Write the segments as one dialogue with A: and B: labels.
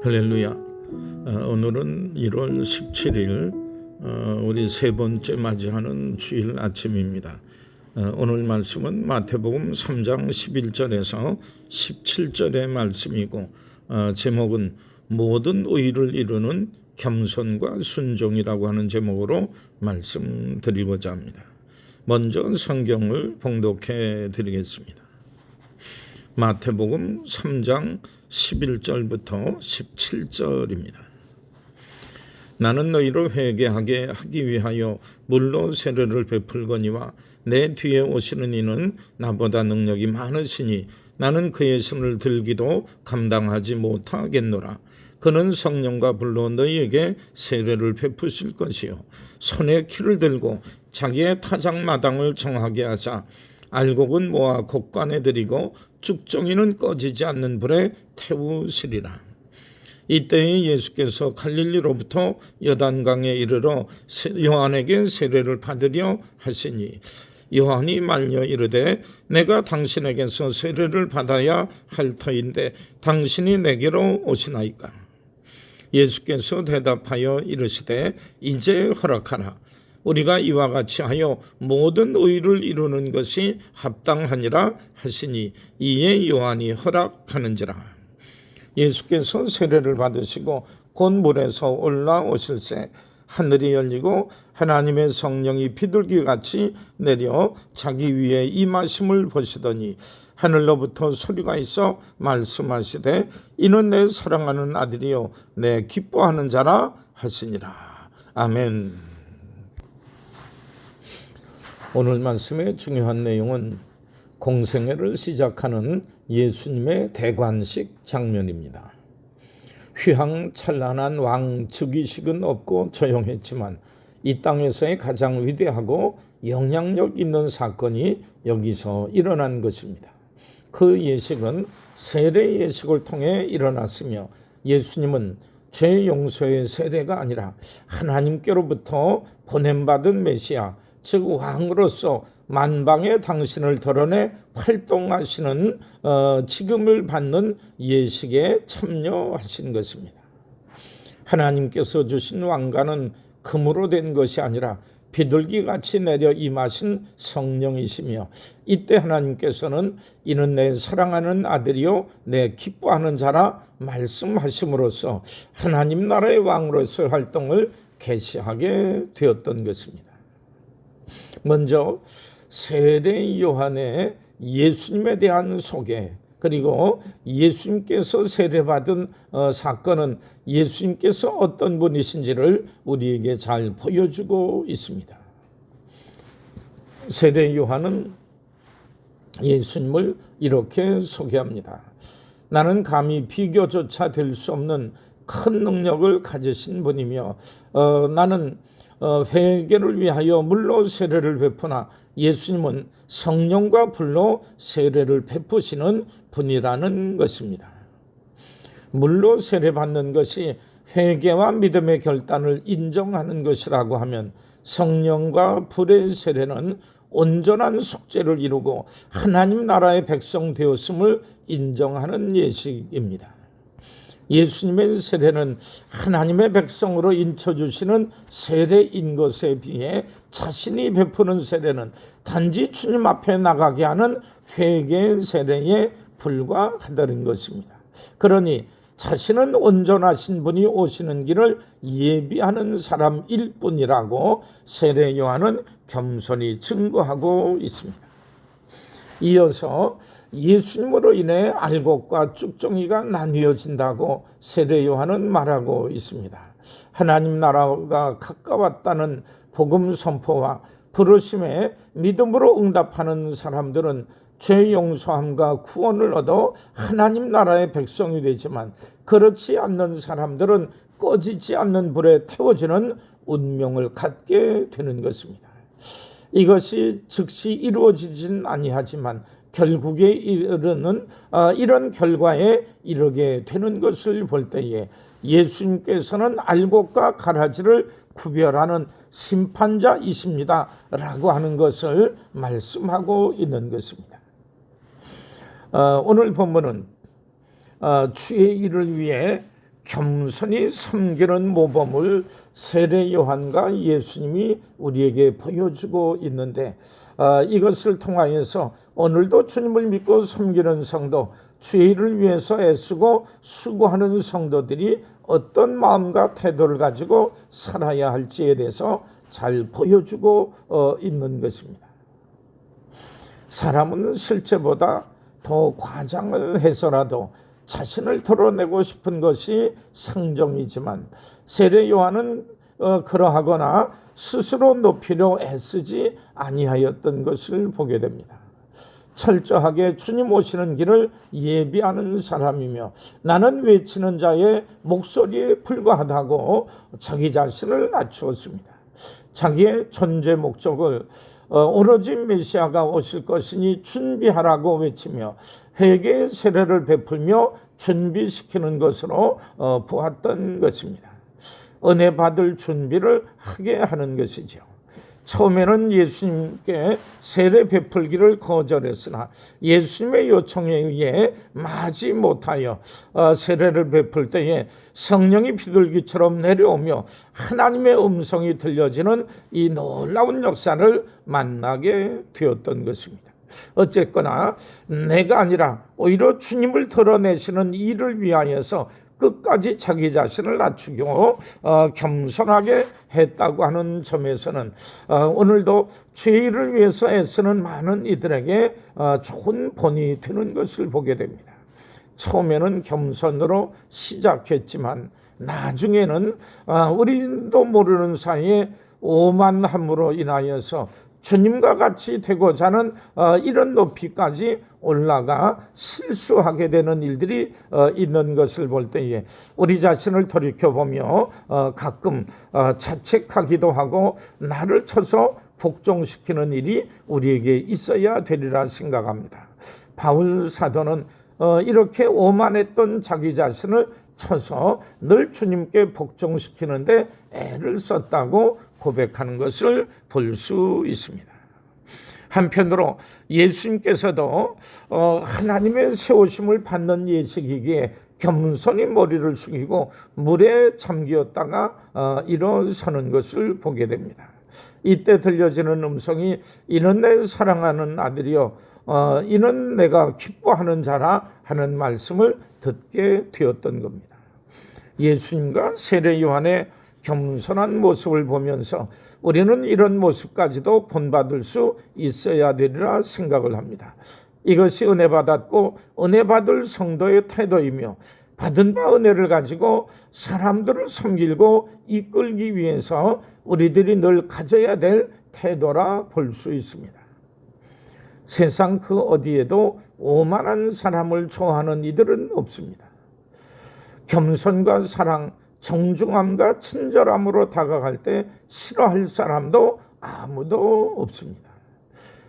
A: 할렐루야. 오늘은 1월 17일 우리 세 번째 맞이하는 주일 아침입니다. 오늘 말씀은 마태복음 3장 11절에서 17절의 말씀이고 제목은 모든 의를 이루는 겸손과 순종이라고 하는 제목으로 말씀드리고자 합니다. 먼저 성경을 봉독해 드리겠습니다. 마태복음 3장 11절부터 17절입니다. 나는 너희를 회개하게 하기 위하여 물로 세례를 베풀거니와 내 뒤에 오시는 이는 나보다 능력이 많으시니 나는 그의 손을 들기도 감당하지 못하겠노라. 그는 성령과 불로 너희에게 세례를 베푸실 것이요 손에 키를 들고 자기의 타작마당을 정하게 하사 알곡은 모아 곡간에 들이고 쭉정이는 꺼지지 않는 불에 태우시리라. 이때에 예수께서 갈릴리로부터 요단강에 이르러 요한에게 세례를 받으려 하시니 요한이 말려 이르되 내가 당신에게서 세례를 받아야 할 터인데 당신이 내게로 오시나이까. 예수께서 대답하여 이르시되 이제 허락하라. 우리가 이와 같이 하여 모든 의를 이루는 것이 합당하니라 하시니 이에 요한이 허락하는지라. 예수께서 세례를 받으시고 곧 물에서 올라오실새 하늘이 열리고 하나님의 성령이 비둘기같이 내려 자기 위에 임하심을 보시더니 하늘로부터 소리가 있어 말씀하시되 이는 내 사랑하는 아들이요 내 기뻐하는 자라 하시니라. 아멘. 오늘 말씀의 중요한 내용은 공생애를 시작하는 예수님의 대관식 장면입니다. 휘황찬란한 왕 즉위식은 없고 조용했지만 이 땅에서의 가장 위대하고 영향력 있는 사건이 여기서 일어난 것입니다. 그 예식은 세례 예식을 통해 일어났으며 예수님은 죄 용서의 세례가 아니라 하나님께로부터 보냄받은 메시아 즉 왕으로서 만방에 당신을 드러내 활동하시는 지금을 받는 예식에 참여하신 것입니다. 하나님께서 주신 왕관은 금으로 된 것이 아니라 비둘기같이 내려 임하신 성령이시며 이때 하나님께서는 이는 내 사랑하는 아들이요 내 기뻐하는 자라 말씀하심으로써 하나님 나라의 왕으로서의 활동을 개시하게 되었던 것입니다. 먼저 세례 요한의 예수님에 대한 소개 그리고 예수님께서 세례받은 사건은 예수님께서 어떤 분이신지를 우리에게 잘 보여주고 있습니다. 세례 요한은 예수님을 이렇게 소개합니다. 나는 감히 비교조차 될 수 없는 큰 능력을 가지신 분이며 나는 회개를 위하여 물로 세례를 베푸나 예수님은 성령과 불로 세례를 베푸시는 분이라는 것입니다. 물로 세례받는 것이 회개와 믿음의 결단을 인정하는 것이라고 하면 성령과 불의 세례는 온전한 속죄를 이루고 하나님 나라의 백성 되었음을 인정하는 예식입니다. 예수님의 세례는 하나님의 백성으로 인쳐주시는 세례인 것에 비해 자신이 베푸는 세례는 단지 주님 앞에 나가게 하는 회개 세례에 불과하다는 것입니다. 그러니 자신은 온전하신 분이 오시는 길을 예비하는 사람일 뿐이라고 세례 요한은 겸손히 증거하고 있습니다. 이어서 예수님으로 인해 알곡과 쭉정이가 나뉘어진다고 세례 요한은 말하고 있습니다. 하나님 나라가 가까웠다는 복음 선포와 부르심에 믿음으로 응답하는 사람들은 죄 용서함과 구원을 얻어 하나님 나라의 백성이 되지만 그렇지 않는 사람들은 꺼지지 않는 불에 태워지는 운명을 갖게 되는 것입니다. 이것이 즉시 이루어지진 아니하지만 결국에 이르는 이런 결과에 이르게 되는 것을 볼 때에 예수님께서는 알곡과 가라지를 구별하는 심판자이십니다 라고 하는 것을 말씀하고 있는 것입니다. 오늘 본문은 주의 일을 위해 겸손히 섬기는 모범을 세례 요한과 예수님이 우리에게 보여주고 있는데, 이것을 통하여서 오늘도 주님을 믿고 섬기는 성도, 주의 일을 위해서 애쓰고 수고하는 성도들이 어떤 마음과 태도를 가지고 살아야 할지에 대해서 잘 보여주고 있는 것입니다. 사람은 실제보다 더 과장을 해서라도 자신을 드러내고 싶은 것이 상정이지만, 세례 요한은 그러하거나 스스로 높이려 애쓰지 아니하였던 것을 보게 됩니다. 철저하게 주님 오시는 길을 예비하는 사람이며, 나는 외치는 자의 목소리에 불과하다고 자기 자신을 낮추었습니다. 자기의 존재 목적을 오로지 메시아가 오실 것이니 준비하라고 외치며 회개의 세례를 베풀며 준비시키는 것으로 보았던 것입니다. 은혜 받을 준비를 하게 하는 것이죠. 처음에는 예수님께 세례 베풀기를 거절했으나 예수님의 요청에 의해 마지 못하여 세례를 베풀 때에 성령이 비둘기처럼 내려오며 하나님의 음성이 들려지는 이 놀라운 역사를 만나게 되었던 것입니다. 어쨌거나 내가 아니라 오히려 주님을 드러내시는 일을 위하여서 끝까지 자기 자신을 낮추고 겸손하게 했다고 하는 점에서는 오늘도 죄를 위해서 애쓰는 많은 이들에게 좋은 본이 되는 것을 보게 됩니다. 처음에는 겸손으로 시작했지만 나중에는 우리도 모르는 사이에 오만함으로 인하여서 주님과 같이 되고자 하는 이런 높이까지 올라가 실수하게 되는 일들이 있는 것을 볼 때에 우리 자신을 돌이켜보며 가끔 자책하기도 하고 나를 쳐서 복종시키는 일이 우리에게 있어야 되리라 생각합니다. 바울 사도는 이렇게 오만했던 자기 자신을 쳐서 늘 주님께 복종시키는데 애를 썼다고 고백하는 것을 볼 수 있습니다. 한편으로 예수님께서도 하나님의 세우심을 받는 예식이기에 겸손히 머리를 숙이고 물에 잠기었다가 일어서는 것을 보게 됩니다. 이때 들려지는 음성이 이는 내 사랑하는 아들이요 이는 내가 기뻐하는 자라 하는 말씀을 듣게 되었던 겁니다. 예수님과 세례 요한의 겸손한 모습을 보면서 우리는 이런 모습까지도 본받을 수 있어야 되리라 생각을 합니다. 이것이 은혜 받았고 은혜 받을 성도의 태도이며 받은 바 은혜를 가지고 사람들을 섬기고 이끌기 위해서 우리들이 늘 가져야 될 태도라 볼 수 있습니다. 세상 그 어디에도 오만한 사람을 좋아하는 이들은 없습니다. 겸손과 사랑, 정중함과 친절함으로 다가갈 때 싫어할 사람도 아무도 없습니다.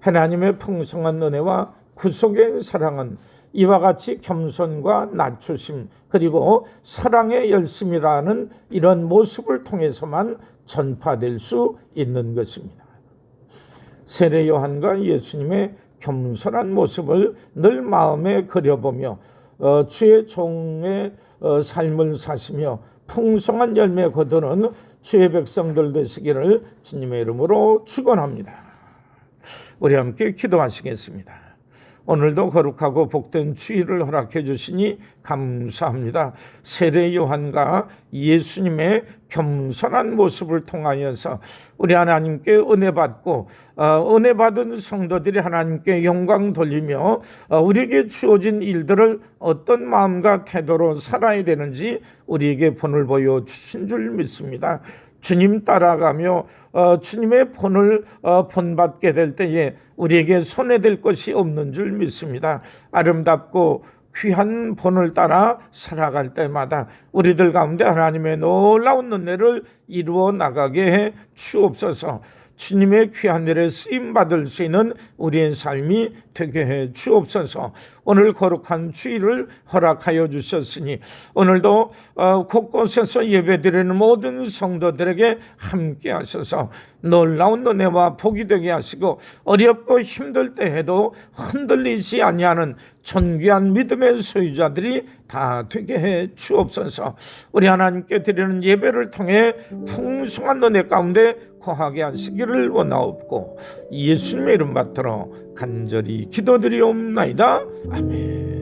A: 하나님의 풍성한 은혜와 구속의 사랑은 이와 같이 겸손과 낮추심 그리고 사랑의 열심이라는 이런 모습을 통해서만 전파될 수 있는 것입니다. 세례 요한과 예수님의 겸손한 모습을 늘 마음에 그려보며 주의 종의 삶을 사시며 풍성한 열매 거두는 주의 백성들 되시기를 주님의 이름으로 축원합니다. 우리 함께 기도하시겠습니다. 오늘도 거룩하고 복된 주일을 허락해 주시니 감사합니다. 세례 요한과 예수님의 겸손한 모습을 통하여서 우리 하나님께 은혜 받고 은혜 받은 성도들이 하나님께 영광 돌리며 우리에게 주어진 일들을 어떤 마음과 태도로 살아야 되는지 우리에게 본을 보여주신 줄 믿습니다. 주님 따라가며 주님의 본을 본받게 될 때에 우리에게 손해될 것이 없는 줄 믿습니다. 아름답고 귀한 본을 따라 살아갈 때마다 우리들 가운데 하나님의 놀라운 은혜를 이루어 나가게 해 주옵소서. 주님의 귀한 일에 쓰임받을 수 있는 우리의 삶이 되게 해 주옵소서. 오늘 거룩한 주일을 허락하여 주셨으니 오늘도 곳곳에서 예배드리는 모든 성도들에게 함께 하셔서 놀라운 은혜와 복이 되게 하시고 어렵고 힘들 때에도 흔들리지 아니하는 존귀한 믿음의 소유자들이 다 되게 해 주옵소서. 우리 하나님께 드리는 예배를 통해 풍성한 은혜 가운데 거하게 하시기를 원하옵고 예수님의 이름 받들어 간절히 기도드리옵나이다. 아멘.